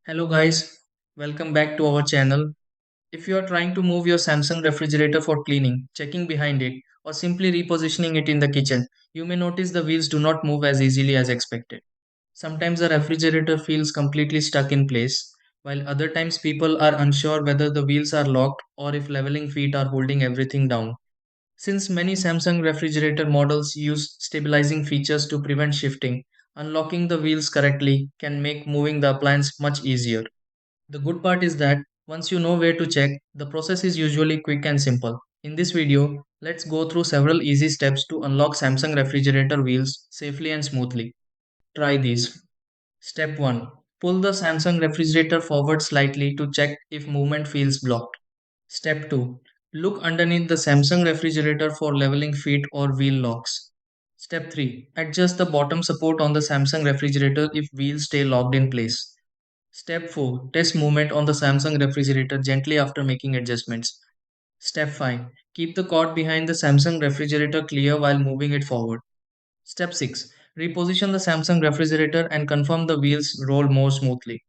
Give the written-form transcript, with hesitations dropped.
Hello guys, welcome back to our channel. If you are trying to move your Samsung refrigerator for cleaning, checking behind it, or simply repositioning it in the kitchen, you may notice the wheels do not move as easily as expected. Sometimes the refrigerator feels completely stuck in place, while other times people are unsure whether the wheels are locked or if leveling feet are holding everything down. Since many Samsung refrigerator models use stabilizing features to prevent shifting, unlocking the wheels correctly can make moving the appliance much easier. The good part is that once you know where to check, the process is usually quick and simple. In this video, let's go through several easy steps to unlock Samsung refrigerator wheels safely and smoothly. Try these. Step 1. Pull the Samsung refrigerator forward slightly to check if movement feels blocked. Step 2. Look underneath the Samsung refrigerator for leveling feet or wheel locks. Step 3. Adjust the bottom support on the Samsung refrigerator if wheels stay locked in place. Step 4. Test movement on the Samsung refrigerator gently after making adjustments. Step 5. Keep the cord behind the Samsung refrigerator clear while moving it forward. Step 6. Reposition the Samsung refrigerator and confirm the wheels roll more smoothly.